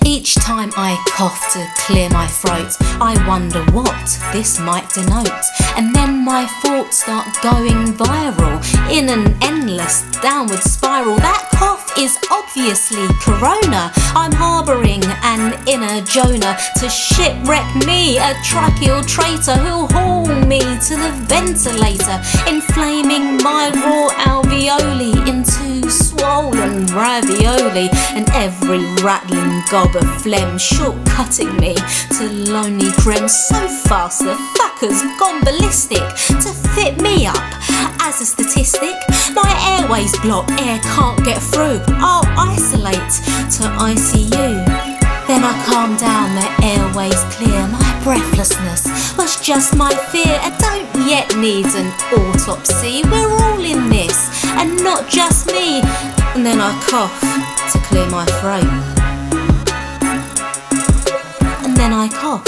Each time I cough to clear my throat, I wonder what this might denote. And then my thoughts start going viral in an endless downward spiral. That cough is obviously corona. I'm harbouring an inner Jonah to shipwreck me, a tracheal traitor who'll haul me to the ventilator, inflaming my raw alveoli into swollen ravioli, and every rattling gob of phlegm shortcutting me to lonely creme. So fast the fucker's gone ballistic to fit me up as a statistic. My airways block, air can't get through. I'll isolate to ICU. Then I calm down, the airways clear. My breathlessness was just my fear. I don't yet need an autopsy. We're all in this, and not just me. And then I cough to clear my throat. And then I cough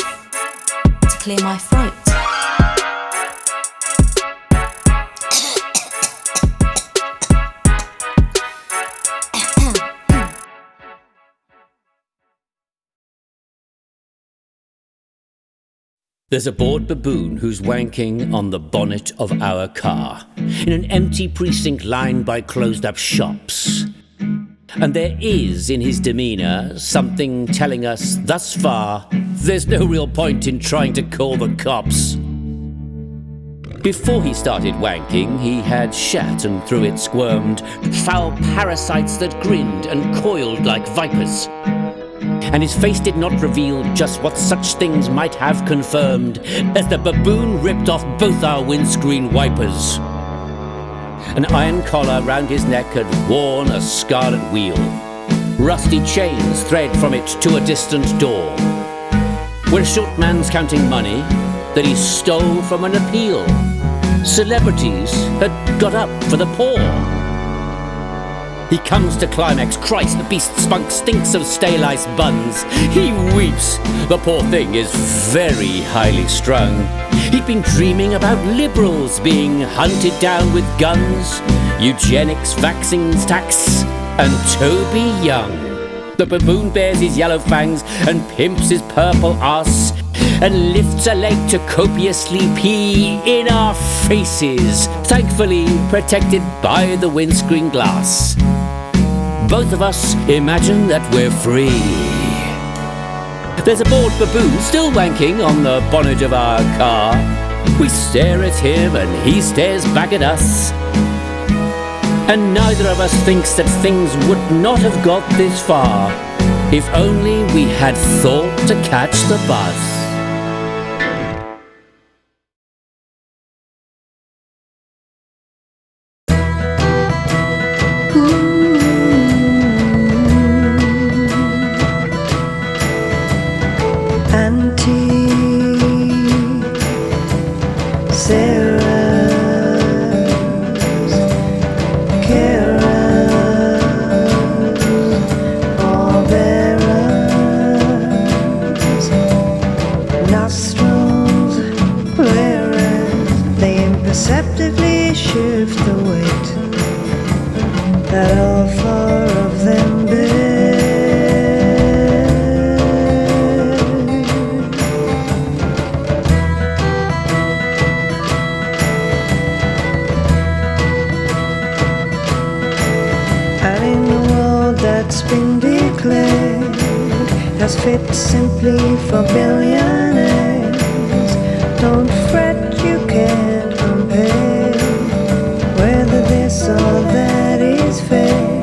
to clear my throat. There's a bored baboon who's wanking on the bonnet of our car, in an empty precinct lined by closed-up shops. And there is, in his demeanour, something telling us, thus far, there's no real point in trying to call the cops. Before he started wanking, he had shat and through it squirmed foul parasites that grinned and coiled like vipers. And his face did not reveal just what such things might have confirmed, as the baboon ripped off both our windscreen wipers. An iron collar round his neck had worn a scarlet wheel. Rusty chains thread from it to a distant door, where a short man's counting money that he stole from an appeal. Celebrities had got up for the poor. He comes to climax. Christ, the beast's spunk stinks of stale ice buns. He weeps. The poor thing is very highly strung. He'd been dreaming about liberals being hunted down with guns, eugenics, vaccines, tax, and Toby Young. The baboon bares his yellow fangs and pimps his purple arse, and lifts a leg to copiously pee in our faces, thankfully protected by the windscreen glass. Both of us imagine that we're free. There's a bored baboon still wanking on the bonnet of our car. We stare at him and he stares back at us. And neither of us thinks that things would not have got this far if only we had thought to catch the bus. Fit simply for billionaires. Don't fret, you can't compare whether this or that is fair.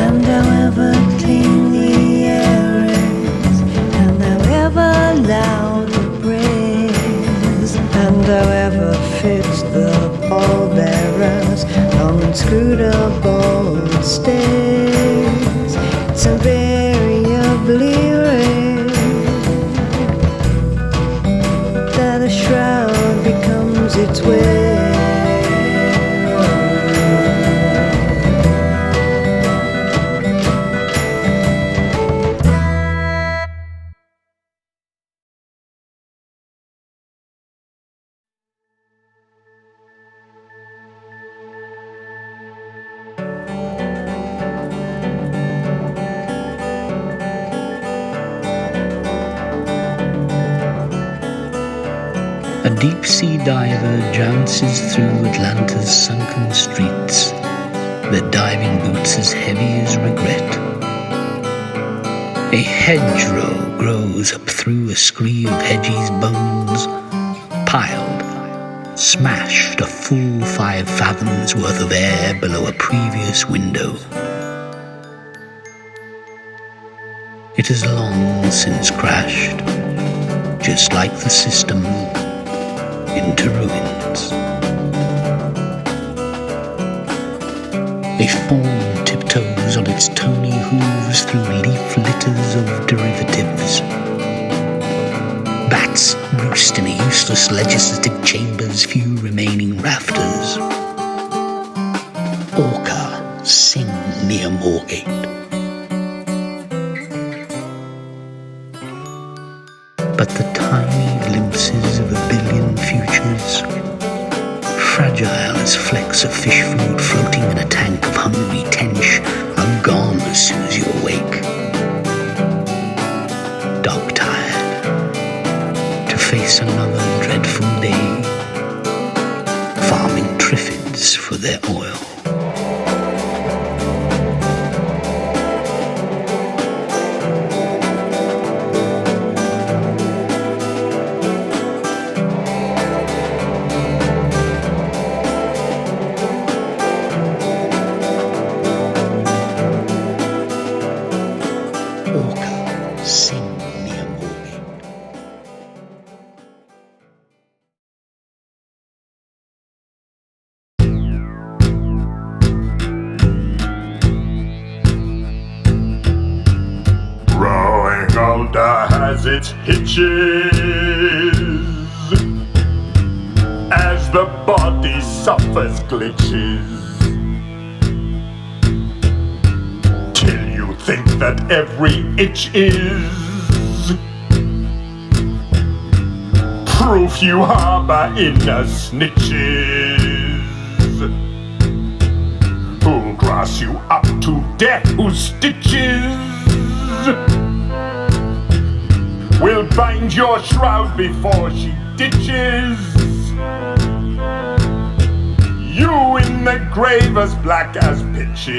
And however clean the air is, and however loud the praise, and however fit the pallbearers long inscrutable stairs, it's a invariably rare that a shroud becomes its wearer. deep-sea diver jounces through Atlanta's sunken streets, their diving boots as heavy as regret. A hedgerow grows up through a scree of hedges bones, piled, smashed a full 5 fathoms worth of air below a previous window. It has long since crashed, just like the system, into ruins. A fawn tiptoes on its tony hooves through leaf litters of derivatives. Bats roost in a useless legislative chamber's few remaining rafters. Orca sing near Moorgate. But the tiny glimpses of a billion futures, fragile as flecks of fish food floating in a tank of hungry tench, are gone as soon as you awake. Dog-tired, to face another dreadful day, farming triffids for their oil. Its hitches as the body suffers glitches, till you think that every itch is proof you harbor inner snitches who'll grass you up to death, whose stitches will bind your shroud before she ditches you in the grave as black as pitches,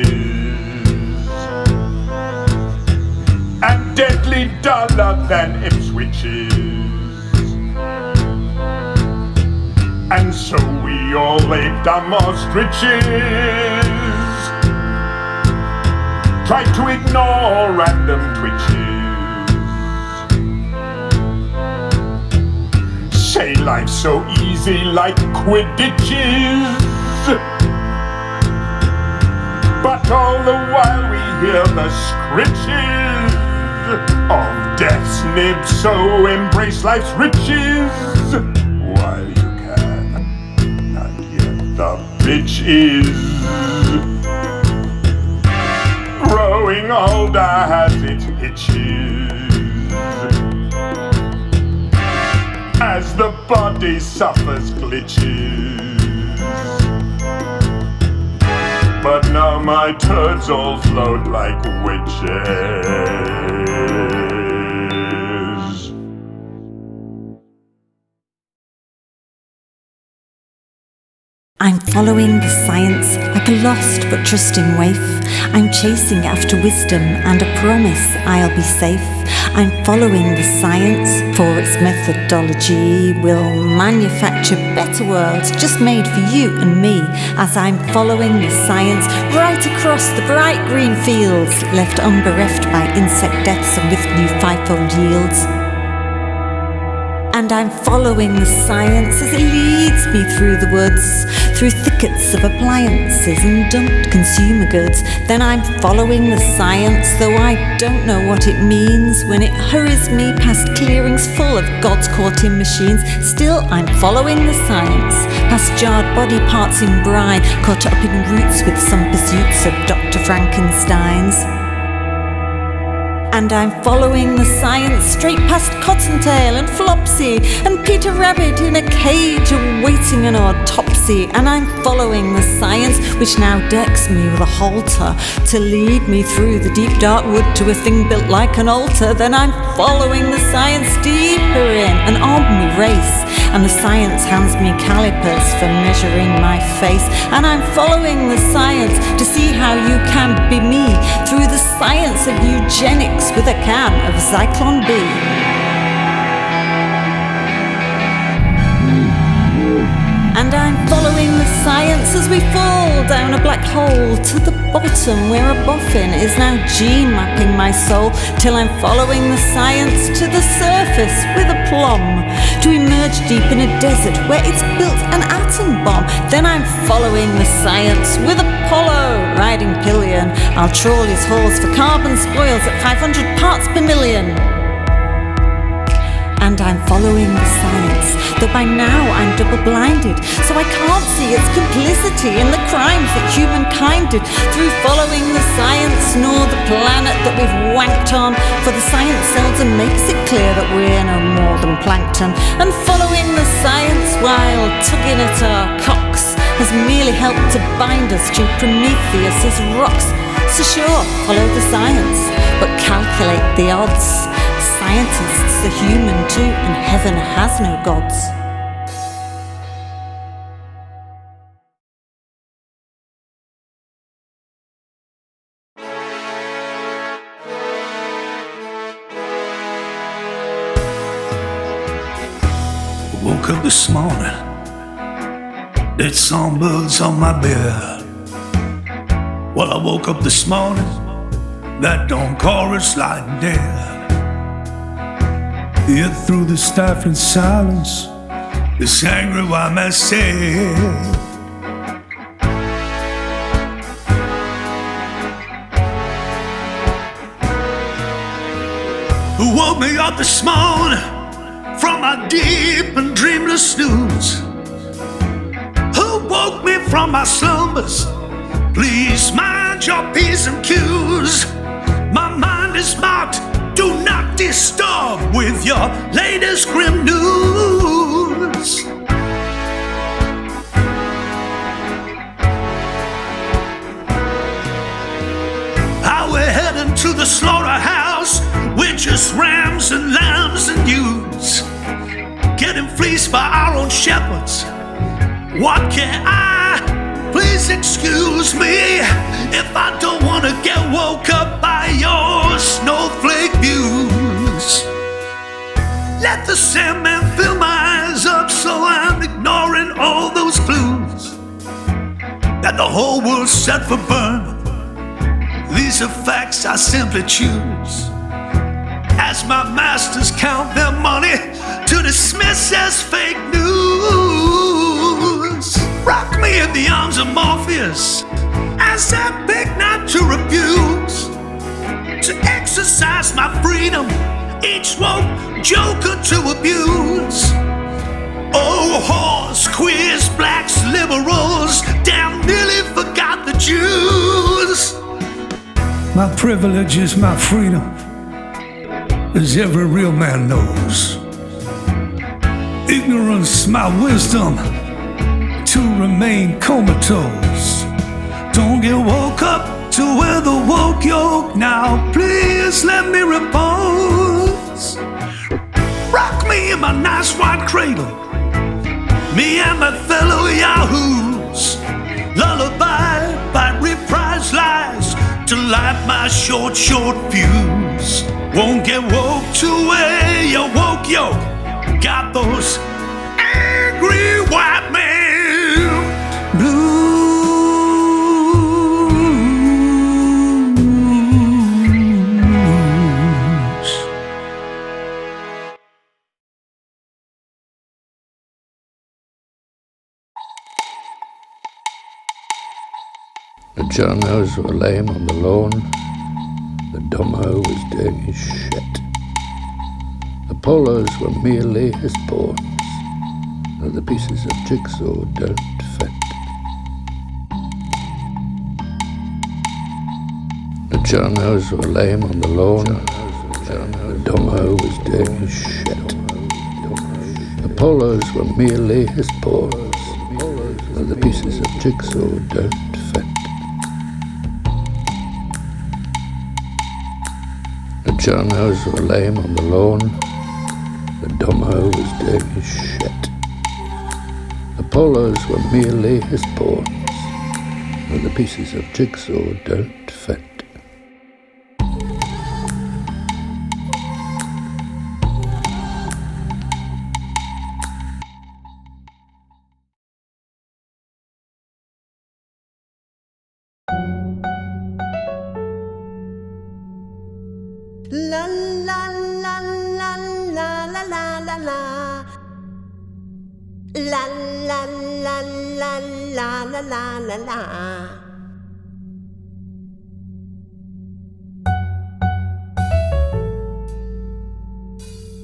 and deadly duller than Ipswiches. And so we all aped our ostriches, tried to ignore random twitches, say life's so easy like Quidditches, but all the while we hear the scritches of death's nib, so embrace life's riches while you can, and yet the bitch is growing older as it hitches, as the body suffers glitches. But now my turds all float like witches. I'm following the science like a lost but trusting waif. I'm chasing after wisdom and a promise I'll be safe. I'm following the science, for its methodology will manufacture better worlds just made for you and me. As I'm following the science right across the bright green fields, left unbereft by insect deaths and with new fivefold yields. And I'm following the science as it leads me through the woods, through thickets of appliances and dumped consumer goods. Then I'm following the science, though I don't know what it means, when it hurries me past clearings full of God's caught-in machines. Still I'm following the science, past jarred body parts in brine, caught up in roots with some pursuits of Dr. Frankenstein's. And I'm following the science straight past Cottontail and Flopsy and Peter Rabbit in a cage awaiting an autopsy. And I'm following the science which now decks me with a halter to lead me through the deep dark wood to a thing built like an altar. Then I'm following the science deeper in an army race, and the science hands me calipers for measuring my face. And I'm following the science to see how you can be me through the science of eugenics with a can of Zyklon B. And I'm following the science as we fall down a black hole to the bottom where a boffin is now gene mapping my soul, till I'm following the science to the surface with a plumb, to emerge deep in a desert where it's built an atom bomb. Then I'm following the science with Apollo riding pillion. I'll trawl his halls for carbon spoils at 500 parts per million. And I'm following the science, though by now I'm double-blinded, so I can't see its complicity in the crimes that humankind did, through following the science, nor the planet that we've wanked on, for the science seldom makes it clear that we're no more than plankton. And following the science while tugging at our cocks has merely helped to bind us to Prometheus's rocks. So sure, follow the science, but calculate the odds. Scientists are human too, and heaven has no gods. I woke up this morning, there's songbirds on my bed. Well, I woke up this morning, that dawn chorus lying dead. Yet through the stifling silence, this angry white man said, who woke me up this morning from my deep and dreamless snooze? Who woke me from my slumbers? Please mind your P's and Q's. My mind is marked, do not disturb, with your latest grim news. How we're heading to the slaughterhouse with just rams and lambs and ewes, getting fleeced by our own shepherds. What can I, please excuse me, if I don't want to get woke up by your snowflake views? Let the Sandman fill my eyes up so I'm ignoring all those clues that the whole world's set for burn. These are facts I simply choose, as my masters count their money to dismiss as fake news. Rock me in the arms of Morpheus as I beg not to refuse to exercise my freedom, each woke joker to abuse. Oh, whores, queers, blacks, liberals, damn nearly forgot the Jews. My privilege is my freedom, as every real man knows. Ignorance, my wisdom, to remain comatose. Don't get woke up to wear the woke yoke now, please let me repose. Rock me in my nice white cradle, me and my fellow yahoos. Lullaby by reprised lies to light my short fuse. Won't get woke to wear your woke yoke, got those angry white men blues. The journos were lame on the lawn, the domo was doing his shit. The polos were merely his pawns, though the pieces of jigsaw don't fit. The journos were lame on the lawn, the domo was doing his shit. The polos were merely his pawns, though the pieces of jigsaw don't fit. The journos were lame on the lawn, the domo was doing his shit. hollows were merely his pawns, and the pieces of jigsaw don't fit. La la la la la la la la la. La la la la la la la la la.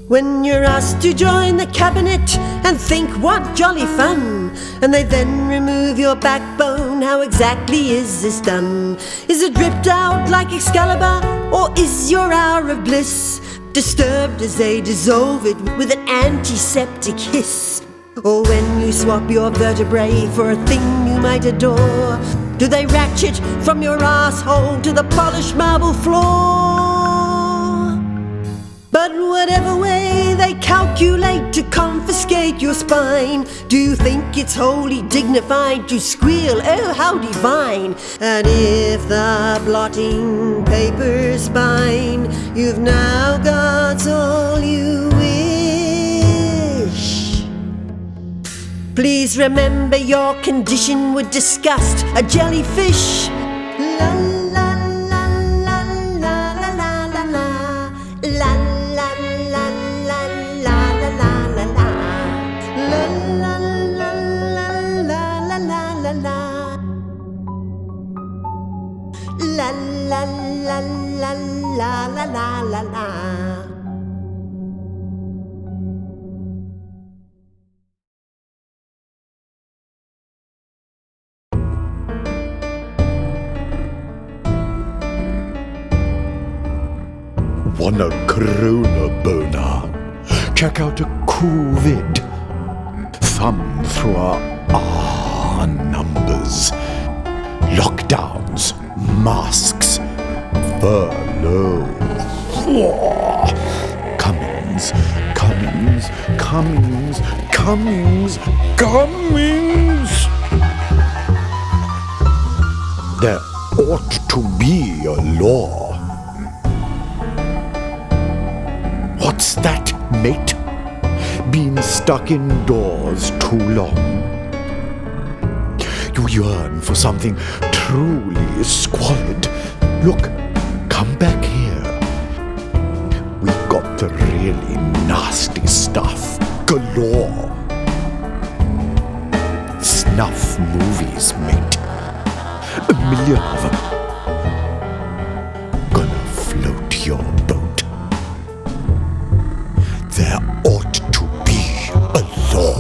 When you're asked to join the cabinet and think what jolly fun, and they then remove your backbone, how exactly is this done? Is it ripped out like Excalibur, or is your hour of bliss disturbed as they dissolve it with an antiseptic hiss? Or when you swap your vertebrae for a thing you might adore, do they ratchet from your asshole to the polished marble floor? But whatever way they calculate to confiscate your spine, do you think it's wholly dignified to squeal, oh how divine? And if the blotting paper's fine, you've now got all you wish. Please remember your condition would disgust a jellyfish. La la la la la la la la la. La la la la la la la la la. Wanna corona boner? Check out a cool vid. Thumb through our numbers. Lockdowns, masks, furlough. Cummings, Cummings, Cummings, Cummings, Cummings. There ought to be a law. What's that, mate? Been stuck indoors too long. You yearn for something truly squalid. Look, come back here. We got the really nasty stuff galore. Snuff movies, mate. 1 million of them. Gonna float your boat. There ought to be a law.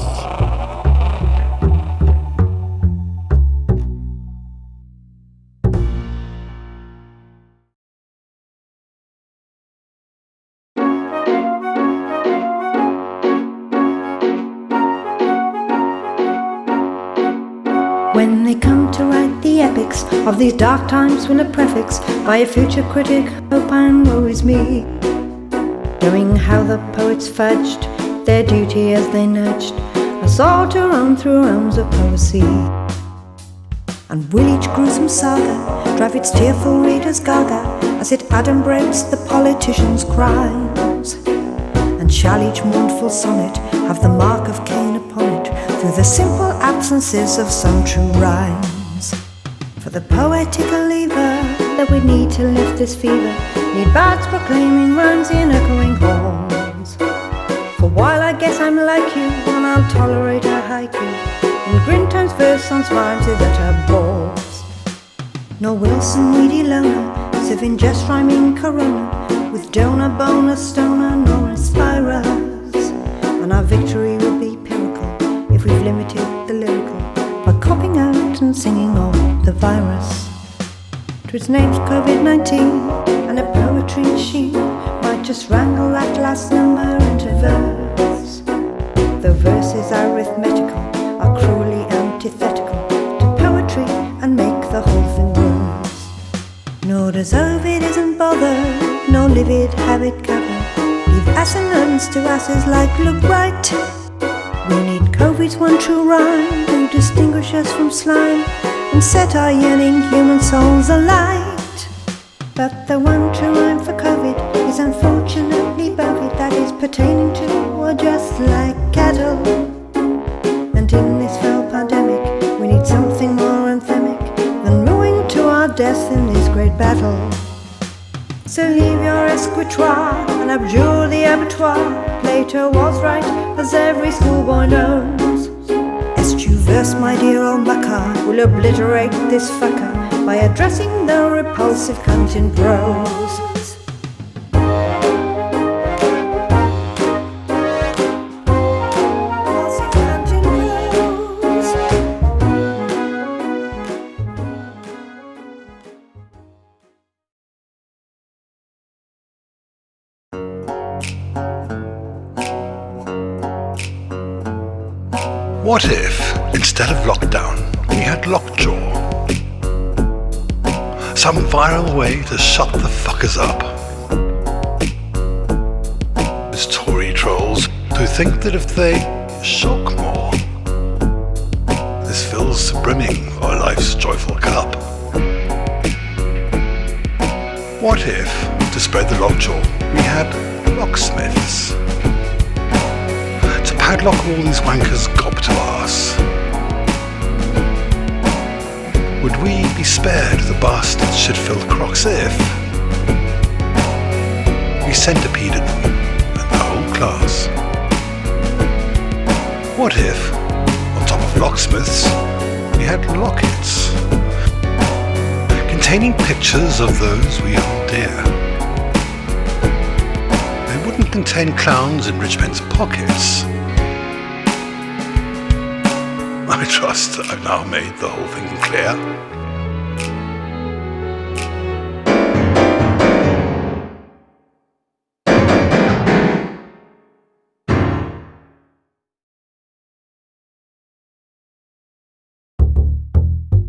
When they come to write the epics of these dark times with a prefix by a future critic, hope and woe is me. Knowing how the poets fudged their duty as they nudged us all to roam through realms of poesy. And will each gruesome saga drive its tearful readers gaga as it adumbrates the politicians' crimes? And shall each mournful sonnet have the mark of Cain upon it through the simple absences of some true rhymes? For the poetical lever that we need to lift this fever need bards proclaiming rhymes in echoing halls. For while I guess I'm like you, and I'll tolerate a haiku in Grintone's verse on rhymes is at her balls. Nor Wilson, weedy loner, sipping just rhyming corona with donor, boner, stoner, nor inspirers. And our victory will be pyrrhical if we've limited the lyrical by copying out and singing of the virus. 'Twas named COVID-19, and a poetry machine might just wrangle that last number into verse. Though verses arithmetical are cruelly antithetical to poetry and make the whole thing worse. Nor does Ovid isn't bothered, nor Livid have it covered. Leave assonance to asses like look right. We need COVID breeds one true rhyme to distinguish us from slime and set our yearning human souls alight. But the one true rhyme for COVID is unfortunately buried, that is pertaining to or just like cattle. And in this foul pandemic, we need something more anthemic than mooing to our death in this great battle. So leave your escritoire and abjure the abattoir. Plato was right, as every schoolboy knows. Eschew verse, my dear old Macar, will obliterate this fucker by addressing the repulsive cunt in prose. What if, instead of lockdown, we had lockjaw? Some viral way to shut the fuckers up. These Tory trolls who think that if they shock more, this fills the brimming of life's joyful cup. What if, to spread the lockjaw, we had locksmiths? To padlock all these wankers gob to arse. Would we be spared the bastard shit-filled crocs if we centipeded them and the whole class? What if, on top of locksmiths, we had lockets containing pictures of those we hold dear? They wouldn't contain clowns in rich men's pockets. I trust I've now made the whole thing clear.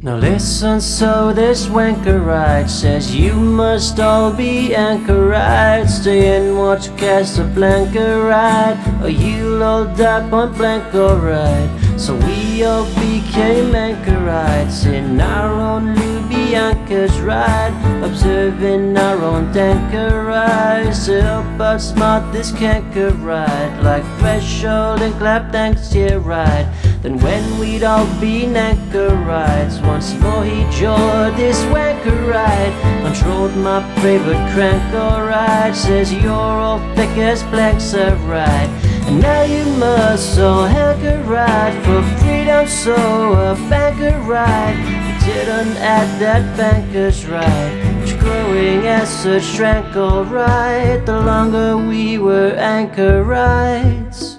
Now listen, so this Anchorite says you must all be Anchorites. Stay and watch Casablanca ride, or you'll all die point blank, alright. So we all became Anchorites in our own Lubyanka's ride, observing our own Anchorites to help outsmart this canker ride. Like threshold and clap, thanks, yeah, right. Then when we'd all been Anchorites, once more he jawed this wanker ride, controlled my favorite crank, alright. Says you're all thick as planks, alright. And now you must all hanker ride for freedom, so a banker ride. You didn't add that banker's ride, which growing as such shrank, alright, the longer we were Anchorites.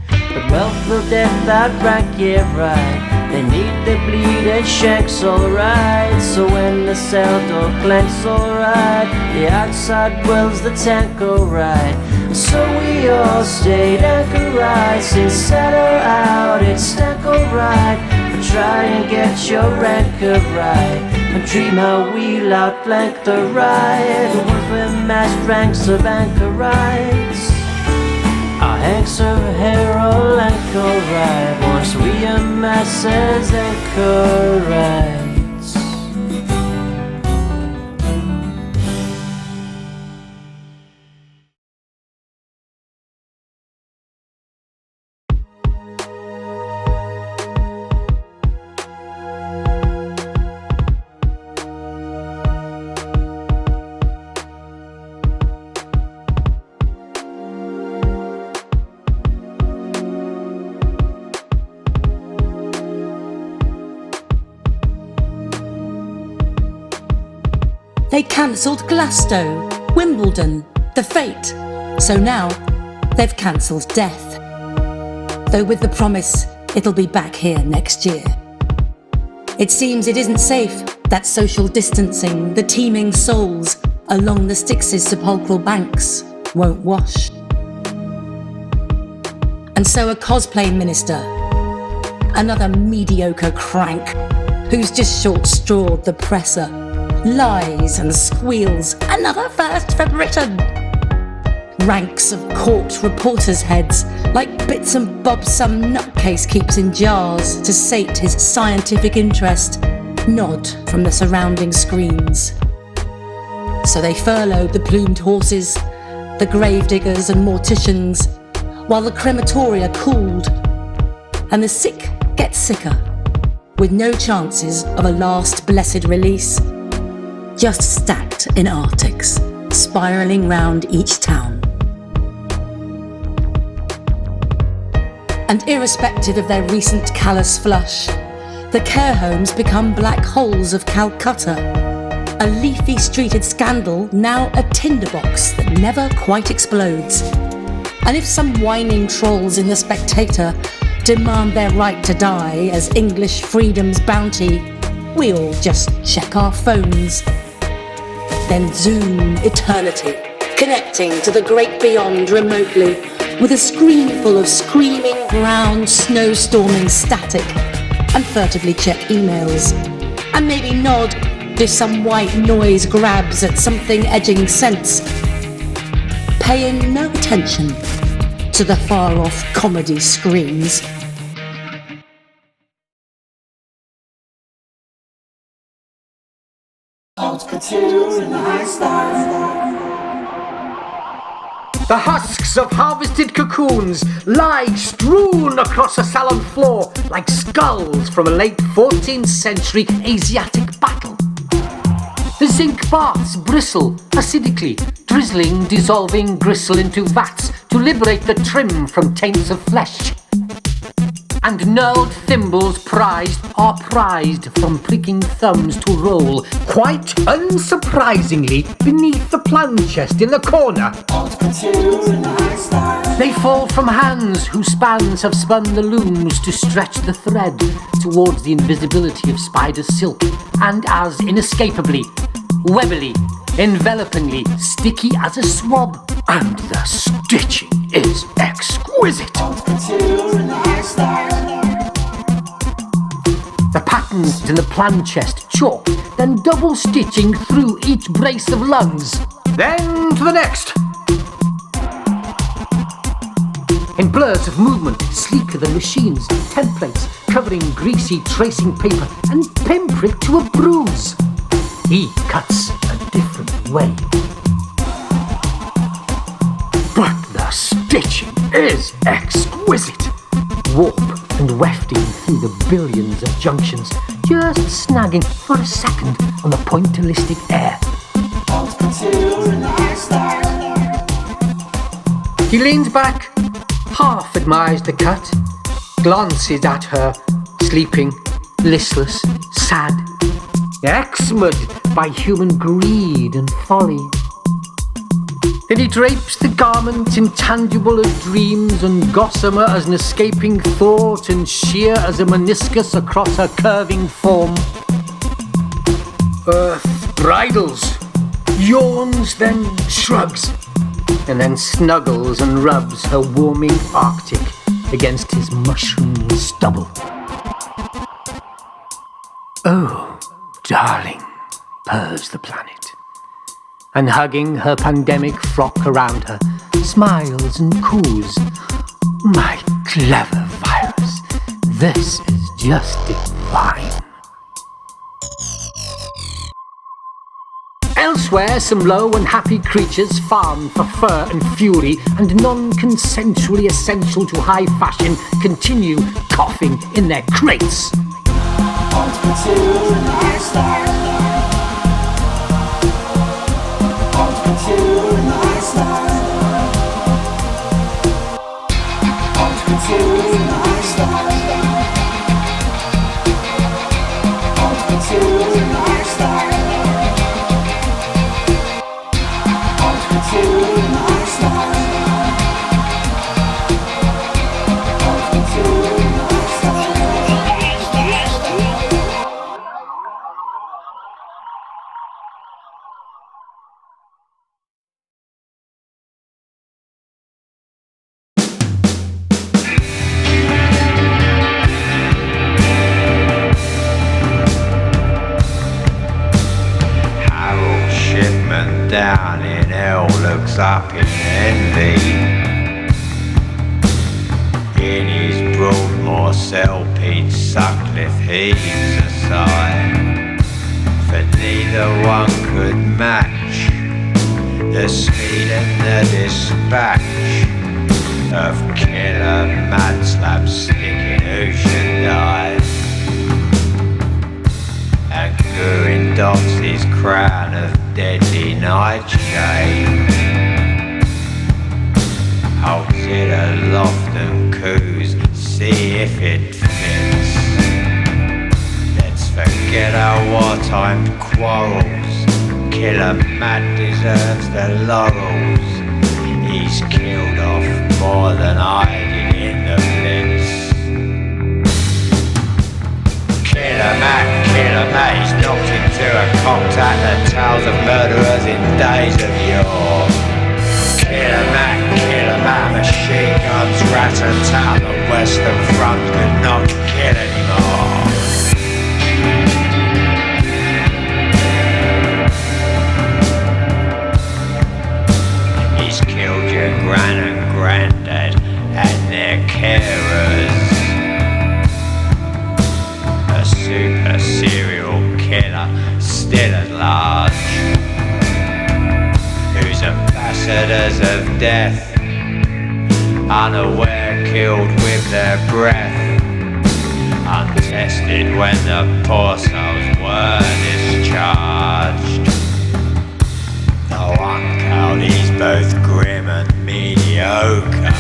But wealth will death outrank, yeah, right. They need the bleed and shanks, alright. So when the cell door clanks, alright, the outside wells the tank, alright. So we all stayed Anchorites, inside or out, it stank, alright. But try and get your anchor right, and dream how we'll outflank the ride with massed ranks of Anchorites. Our hanks of herald Anchorite, once we amass as Anchorites. They cancelled Glasgow, Wimbledon, the Fate. So now they've cancelled Death. Though with the promise it'll be back here next year. It seems it isn't safe, that social distancing, the teeming souls along the Styx's sepulchral banks won't wash. And so a cosplay minister, another mediocre crank, who's just short-strawed the presser, lies and squeals, another first for Britain. Ranks of corked reporters' heads, like bits and bobs some nutcase keeps in jars to sate his scientific interest, nod from the surrounding screens. So they furloughed the plumed horses, the gravediggers and morticians, while the crematoria cooled, and the sick get sicker, with no chances of a last blessed release, just stacked in Arctics, spiralling round each town. And irrespective of their recent callous flush, the care homes become black holes of Calcutta, a leafy-streeted scandal, now a tinderbox that never quite explodes. And if some whining trolls in The Spectator demand their right to die as English freedom's bounty, we all just check our phones. Then zoom eternity, connecting to the great beyond remotely, with a screen full of screaming brown snowstorming static, and furtively check emails, and maybe nod if some white noise grabs at something edging sense, paying no attention to the far-off comedy screens. Haute Couture in the high stars. The husks of harvested cocoons lie strewn across a salon floor like skulls from a late 14th century Asiatic battle. The zinc baths bristle acidically, drizzling dissolving gristle into vats to liberate the trim from taints of flesh. And knurled thimbles are prized from pricking thumbs to roll, quite unsurprisingly, beneath the plant chest in the corner. They fall from hands whose spans have spun the looms to stretch the thread towards the invisibility of spider silk, and as inescapably, webbily, envelopingly sticky as a swab, and the stitching is exquisite. The patterns in the plan chest chalk, then double stitching through each brace of lungs. Then to the next. In blurs of movement, sleeker than machines, templates covering greasy tracing paper and pinprick to a bruise. He cuts a different way. But the stitching is exquisite. Warp and wefting through the billions of junctions, just snagging for a second on the pointillistic air. He leans back, half admires the cut, glances at her, sleeping, listless, sad, exmud by human greed and folly. Then he drapes the garment intangible as dreams and gossamer as an escaping thought and sheer as a meniscus across her curving form. Earth bridles, yawns, then shrugs, and then snuggles and rubs her warming Arctic against his mushroom stubble. Oh, darling, purrs the planet. And hugging her pandemic frock around her, smiles and coos. My clever virus, this is just divine. Elsewhere, some low and happy creatures farm for fur and fury, and non-consensually essential to high fashion continue coughing in their crates. Down in hell looks up in the endless if heaves a sigh, for neither one could match the speed and the dispatch of killer mad slap sticking who should die. And Guin doffs his crown of deadly nightshade, holds it aloft and coos, see if it fits. Let's forget our wartime quarrels, Killer Matt deserves the laurels. He's killed off more than I did in the blitz. Killer Matt, he's knocked into a contact that tells of murderers in days of yore. Killer Matt, machine guns rat-a-tat, the Western Front could not kill anymore. He's killed your gran and granddad and their carers. A super serial killer still at large, whose ambassadors of death, unaware killed with their breath, untested when the poor souls were discharged. The one cowed, he's both grim and mediocre,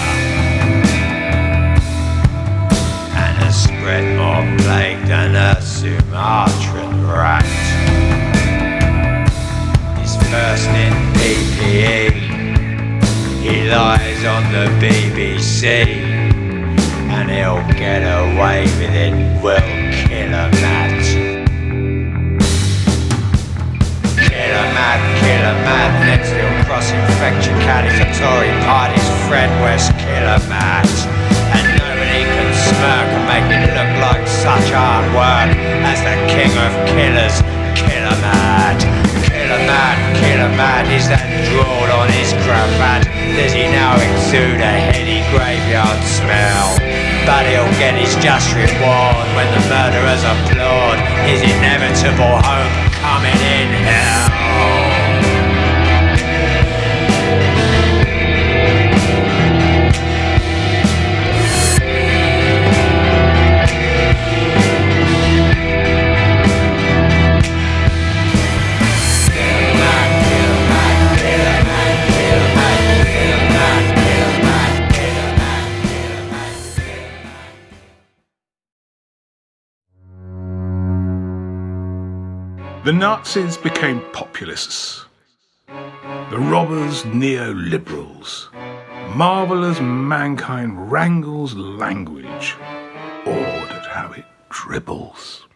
and has spread more plague than a Sumatran rat. He's first in PPE, he lies on the BBC, and he'll get away with it, will Killer Matt. Killer Matt, next he'll cross-infect your caddies, a Tory party's friend, West Killer Matt. And nobody can smirk and make it look like such hard work as the king of killers, Killer Matt. Killer Matt, is that drawn on his cravat? Does he now exude a heady graveyard smell? But he'll get his just reward when the murderers applaud his inevitable homecoming in hell. The Nazis became populists, the robbers neoliberals. Marvel as mankind wrangles language, awed at how it dribbles.